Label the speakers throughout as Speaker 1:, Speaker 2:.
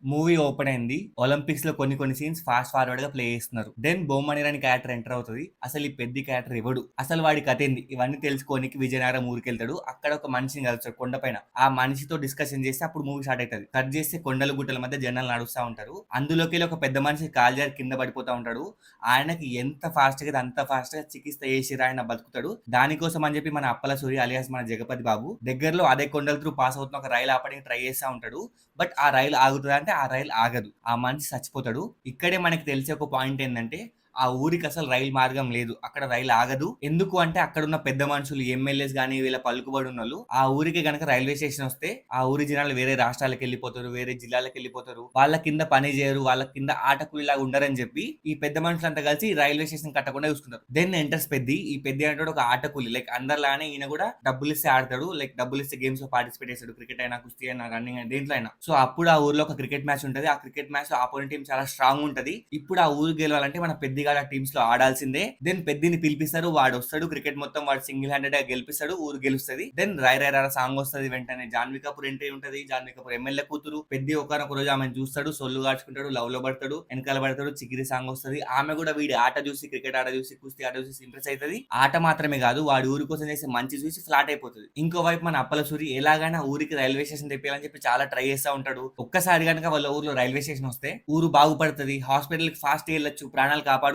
Speaker 1: Movie open అయింది. Olympics లో కొన్ని సీన్స్ ఫాస్ట్ ఫార్వర్డ్ గా ప్లే చేస్తున్నారు. దెన్ బొమ్మని అనే క్యారెక్టర్ ఎంటర్ అవుతుంది. అసలు ఈ పెద్ద క్యారెక్టర్ ఎవడు, అసలు వాడి కథ ఏంది, ఇవన్నీ తెలుసుకోనికి విజయనగరం ఊరికెళ్తాడు. అక్కడ ఒక మనిషిని కలుస్తాడు కొండపైన. ఆ మనిషితో డిస్కషన్ చేస్తే అప్పుడు మూవీ స్టార్ట్ అవుతుంది. కట్ చేస్తే కొండల గుట్టల మధ్య జనాలు నడుస్తూ ఉంటారు. అందులోకి వెళ్ళి ఒక పెద్ద మనిషి కాలు జారి కింద పడిపోతా ఉంటాడు. ఆయనకి ఎంత ఫాస్ట్ గా అంత ఫాస్ట్ గా చికిత్స చేసిరా ఆయన బతుకుతాడు. దానికోసం అని చెప్పి మన అప్పల సూరి అలియాస్ మన జగపతి బాబు దగ్గరలో అదే కొండల త్రూ పాస్ అవుతున్న ఒక రైలు ఆపడానికి ట్రై చేస్తూ ఉంటాడు. బట్ ఆ రైలు ఆగుతదా అంటే ఆ రైలు ఆగదు. ఆ మనిషి చచ్చిపోతాడు. ఇక్కడే మనకి తెలిసే ఒక పాయింట్ ఏందంటే ఆ ఊరికి అసలు రైలు మార్గం లేదు. అక్కడ రైలు ఆగదు. ఎందుకు అంటే అక్కడున్న పెద్ద మనుషులు ఎమ్మెల్యేస్ గాని వీళ్ళ పలుకుబడి ఉన్నోళ్ళు ఆ ఊరికి గనక రైల్వే స్టేషన్ వస్తే ఆ ఊరి జనాలు వేరే రాష్ట్రాలకు వెళ్ళిపోతారు, వేరే జిల్లాలకు వెళ్ళిపోతారు. వాళ్ళ కింద పని చేయరు, వాళ్ళ కింద ఆట కూలీలాగా ఉండరని చెప్పి ఈ పెద్ద మనుషులంతా కలిసి ఈ రైల్వే స్టేషన్ కట్టకుండా చూసుకుంటారు. Then enters Peddi. ఈ పెద్ది అంటే ఒక ఆట కూలి, లైక్ అందరిలానే ఈయన కూడా డబ్బులు ఇస్తే ఆడతాడు. లైక్ డబ్బులు ఇస్తే గేమ్స్ లో పార్టిసిపేట్ చేస్తాడు. క్రికెట్ అయినా, కుస్తీ అయినా, రన్నింగ్ అయినా, దేంట్లో అయినా. సో అప్పుడు ఆ ఊర్లో ఒక క్రికెట్ మ్యాచ్ ఉంటది. ఆ క్రికెట్ మ్యాచ్ లో ఆపోనెంట్ టీం చాలా స్ట్రాంగ్ ఉంటది. ఇప్పుడు ఆ ఊరు గెలవాలంటే మన పెద్దిగాడు ఆ టీమ్స్ లో ఆడాల్సిందే. దెన్ పెద్దిని పిలిపిస్తారు. వాడు వస్తాడు. క్రికెట్ మొత్తం వాడు సింగిల్ హ్యాండెడ్ గా గెలిపిస్తాడు. ఊరు గెలుస్తుంది. దెన్ రై రై రా సాంగ్ వస్తుంది. వెంటనే జాన్వీ కపూర్ ఎంట్రీ ఉంటది. జాన్వీ కపూర్ ఎమ్మెల్యే కూతురు. పెద్ది ఒకనొక రోజు ఆమెను చూస్తాడు, సొల్లు కాచుకుంటాడు, లవ్ లో పడతాడు, వెనకాల పడతాడు, చిగిరి సాంగ్ వస్తుంది. ఆమె కూడా వీడి ఆట చూసి, క్రికెట్ ఆట చూసి, కుస్తీ ఆట చూసి ఇంప్రెస్ అవుతుంది. ఆట మాత్రమే కాదు వాడి ఊరి కోసం చేసే మంచి చూసి ఫ్లాట్ అయిపోతుంది. ఇంకో వైపు మన అప్పల సూరి ఎలాగైనా ఊరికి రైల్వే స్టేషన్ తెప్పియాలని చెప్పి చాలా ట్రై చేస్తూ ఉంటాడు. ఒక్కసారి కనుక వాళ్ళ ఊర్లో రైల్వే స్టేషన్ వస్తే ఊరు బాగుపడుతుంది. హాస్పిటల్ కి ఫాస్ట్ వెళ్ళొచ్చు, ప్రాణాలు కాపాడుకోవచ్చు.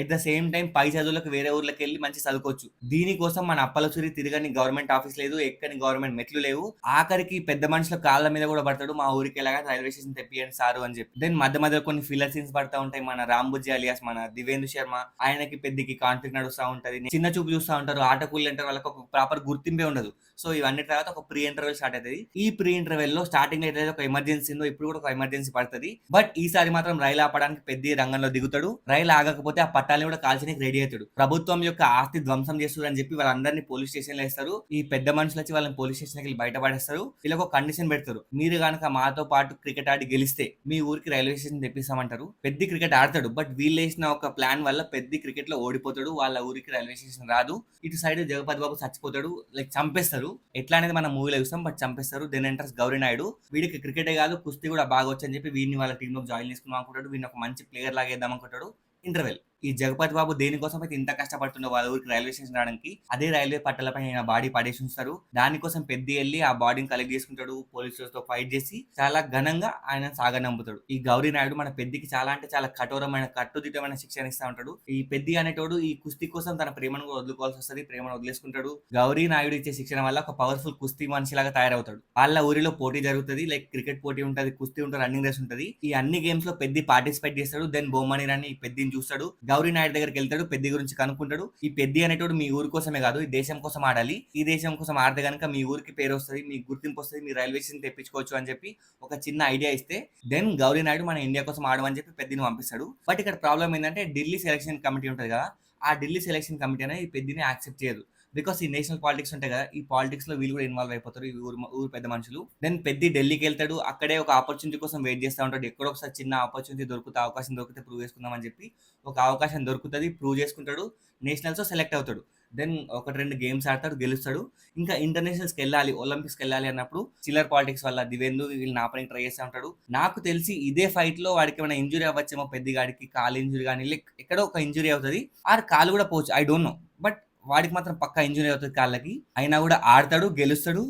Speaker 1: ఎట్ ద సేమ్ టైం పై చదువులకు వేరే ఊర్లకు వెళ్ళి మంచి చదువుకోవచ్చు. దీనికోసం మన అప్పల సూరి తిరగని గవర్నమెంట్ ఆఫీస్ లేదు, ఎక్కని గవర్నమెంట్ మెట్లు లేవు. ఆఖరికి పెద్ద మనుషుల కాళ్ళ మీద కూడా పడతాడు. మా ఊరికి ఎలాగా రైల్వే స్టేషన్ తెప్పియండి సారు అని చెప్పి. దెన్ మధ్య మధ్య కొన్ని ఫిల్లర్ సీన్స్ పడతా ఉంటాయి. మన రాంబుజ్జి అలియాస్ మన దివేందు శర్మ, ఆయనకి పెద్దకి కాన్ఫ్లిక్ట్ నడుస్తూ ఉంటది. చిన్న చూపు చూస్తూ ఉంటారు. ఆటకూళ్ళు అంటే వాళ్ళకి ఒక ప్రాపర్ గుర్తింపే ఉండదు. సో ఇవన్నీ తర్వాత ఒక ప్రీ ఇంటర్వెల్ స్టార్ట్ అవుతుంది. ఈ ప్రీ ఇంటర్వెల్ లో స్టార్టింగ్ అయితే ఒక ఎమర్జెన్సీ ఉందో ఇప్పుడు కూడా ఒక ఎమర్జెన్సీ పడుతుంది. బట్ ఈసారి మాత్రం రైలు ఆపడానికి పెద్ద రంగంలో దిగుతాడు. రైలు ఆగకపోతే ఆ పట్టాలని కూడా కాల్చడానికి రెడీ అవుతాడు. ప్రభుత్వం యొక్క ఆస్తి ధ్వంసం చేస్తారు అని చెప్పి వాళ్ళందరినీ పోలీస్ స్టేషన్ లో వేస్తారు. ఈ పెద్ద మనుషులు వచ్చి వాళ్ళని పోలీస్ స్టేషన్ కి బయటపడేస్తారు. వీళ్ళకి ఒక కండిషన్ పెడతారు. మీరు కనుక మాతో పాటు క్రికెట్ ఆడి గెలిస్తే మీ ఊరికి రైల్వే స్టేషన్ తెప్పిస్తామంటారు. పెద్ద క్రికెట్ ఆడతాడు. బట్ వీళ్ళు వేసిన ఒక ప్లాన్ వల్ల పెద్ద క్రికెట్ లో ఓడిపోతాడు. వాళ్ళ ఊరికి రైల్వే స్టేషన్ రాదు. ఇటు సైడ్ జగపతి బాబు చచ్చిపోతాడు. లైక్ చంపేస్తారు. ఎట్లా అనేది మనం మూవీలో చూస్తాం. బట్ చంపేస్తారు. Then enters Gauri Naidu. వీడికి క్రికెటే కాదు కుస్తీ కూడా బాగా వచ్చని చెప్పి వీడిని వాళ్ళ టీంలో జాయిన్ చేసుకుందాం అనుకుంటాడు. వీడిని ఒక మంచి ప్లేయర్ లాగా వేద్దాం అనుకుంటాడు. ఇంటర్వెల్ ఈ జగపతి బాబు దేనికోసం అయితే ఇంత కష్టపడుతుండో వాళ్ళ ఊరికి రైల్వే స్టేషన్ రావడానికి, అదే రైల్వే పట్టాలపై ఆయన బాడీ పడేసి ఉంచుతారు. దానికోసం పెద్ద వెళ్ళి ఆ బాడీని కలెక్ట్ చేసుకుంటాడు. పోలీసులతో ఫైట్ చేసి చాలా ఘనంగా ఆయన సాగనంపుతాడు. ఈ గౌరీ నాయుడు మన పెద్దికి చాలా అంటే చాలా కఠోరమైన కట్టుదిట్టమైన శిక్షణ ఇస్తా ఉంటాడు. ఈ పెద్ది అనేటోడు ఈ కుస్తీ కోసం తన ప్రేమను కూడా వదులుకోవాల్సి వస్తుంది. ప్రేమను వదిలేసుకుంటాడు. గౌరీ నాయుడు ఇచ్చే శిక్షణ వల్ల ఒక పవర్ఫుల్ కుస్తీ మనిషిలాగా తయారవుతాడు. వాళ్ళ ఊరిలో పోటీ జరుగుతుంది. లైక్ క్రికెట్ పోటీ ఉంటది, కుస్తీ ఉంటుంది, రన్నింగ్ రేస్ ఉంటది. ఈ అన్ని గేమ్స్ లో పెద్ది పార్టిసిపేట్ చేస్తాడు. దెన్ బొమ్మని రాని ఈ పెద్దిని చూస్తాడు. గౌరీ నాయుడు దగ్గరికి వెళ్తాడు. పెద్ది గురించి కనుక్కుంటాడు. ఈ పెద్ది అనేటోడు మీ ఊరి కోసమే కాదు, ఈ దేశం కోసం ఆడాలి. ఈ దేశం కోసం ఆడితే కనుక మీ ఊరికి పేరు వస్తుంది, మీ గుర్తింపు వస్తుంది, మీ రైల్వే స్టేషన్ తెప్పించుకోవచ్చు అని చెప్పి ఒక చిన్న ఐడియా ఇస్తే దెన్ గౌరీ నాయుడు మన ఇండియా కోసం ఆడమని చెప్పి పెద్దిని పంపిస్తాడు. బట్ ఇక్కడ ప్రాబ్లం ఏంటంటే ఢిల్లీ సెలక్షన్ కమిటీ ఉంటుంది కదా, ఆ ఢిల్లీ సెలక్షన్ కమిటీ అనేది ఈ పెద్దిని యాక్సెప్ట్ చేయదు. బికాస్ ఈ నేషనల్ పాలిటిక్స్ ఉంటాయి కదా, ఈ పాలిటిక్స్ లో వీళ్ళు కూడా ఇన్వాల్వ్ అయిపోతారు. ఈ ఊరు పెద్ద మనుషులు. దెన్ పెద్ద ఢిల్లీకి వెళ్తాడు. అక్కడే ఒక ఆపర్చునిటీ కోసం వెయిట్ చేస్తూ ఉంటాడు. ఎక్కడో ఒకసారి చిన్న ఆపర్చునిటీ దొరుకుతుంది, అవకాశం దొరికితే ప్రూవ్ చేసుకుందాం అని చెప్పి ఒక అవకాశం దొరుకుతుంది. ప్రూవ్ చేసుకుంటాడు. నేషనల్స్ లో సెలెక్ట్ అవుతాడు. దెన్ ఒకటి రెండు గేమ్స్ ఆడతాడు, గెలుస్తాడు. ఇంకా ఇంటర్నేషనల్స్కి వెళ్ళాలి, ఒలింపిక్స్కి వెళ్ళాలి అన్నప్పుడు చిల్లర్ పాలిటిక్స్ వల్ల దివేందు వీళ్ళు నాపడానికి ట్రై చేస్తూ ఉంటాడు. నాకు తెలిసి ఇదే ఫైట్ లో వాడికి ఏమైనా ఇంజురీ అవ్వచ్చేమో. పెద్దగాడికి కాలు ఇంజురీ కానీ లైక్ ఎక్కడో ఒక ఇంజురీ అవుతుంది. ఆ కాలు కూడా పోవచ్చు, ఐ డోంట్ నో. బట్ వాడికి మాత్రం పక్కా ఇంజురీ అవుతుంది కాళ్ళకి. అయినా కూడా ఆడతాడు, గెలుస్తాడు.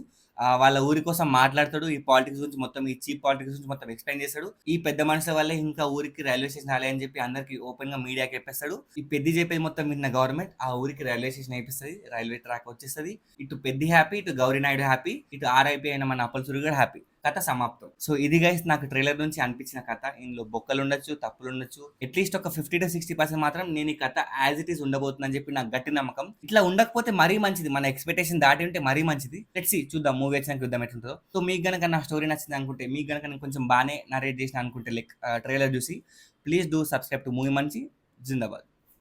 Speaker 1: వాళ్ళ ఊరి కోసం మాట్లాడతాడు. ఈ పాలిటిక్స్ గురించి మొత్తం, ఈ చీప్ పాలిటిక్స్ గురించి మొత్తం ఎక్స్ప్లెయిన్ చేస్తాడు. ఈ పెద్ద మనుషుల వల్లే ఇంకా ఊరికి రైల్వే స్టేషన్ రాలే అని చెప్పి అందరికి ఓపెన్ గా మీడియాకి చెప్పేస్తాడు. ఈ పెద్ద చెప్పేది మొత్తం విన్న గవర్నమెంట్ ఆ ఊరికి రైల్వే స్టేషన్ అయిపిస్తుంది. రైల్వే ట్రాక్ వచ్చేస్తుంది. ఇటు పెద్ద హ్యాపీ, ఇటు గౌరీ నాయుడు హ్యాపీ, ఇటు ఆర్ఐపీ అయిన మన అప్పల్ సూరి కూడా హ్యాపీ. కథ సమాప్తం. సో ఇది గైస్ నాకు ట్రైలర్ నుంచి అనిపించిన కథ. ఇందులో బొక్కలు ఉండొచ్చు, తప్పులు ఉండొచ్చు. అట్లీస్ట్ ఒక 50 to 60% మాత్రం నేను ఈ కథ యాజ్ ఇట్ ఈస్ ఉండబోతుందని చెప్పి నాకు గట్టి నమ్మకం. ఇట్లా ఉండకపోతే మరీ మంచిది. మన ఎక్స్పెక్టేషన్ దాటి ఉంటే మరీ మంచిది. లెట్స్ సీ, చూద్దాం మూవీ వచ్చినాక చూద్దాం ఎట్లుంటుందో. సో మీకు గనక నా స్టోరీ నచ్చింది అనుకుంటే, మీకు గనక నేను కొంచెం బాగానే నరేట్ చేసిన అనుకుంటే, లైక్ ట్రైలర్ చూసి please do subscribe to movie మంచి. జిందాబాద్.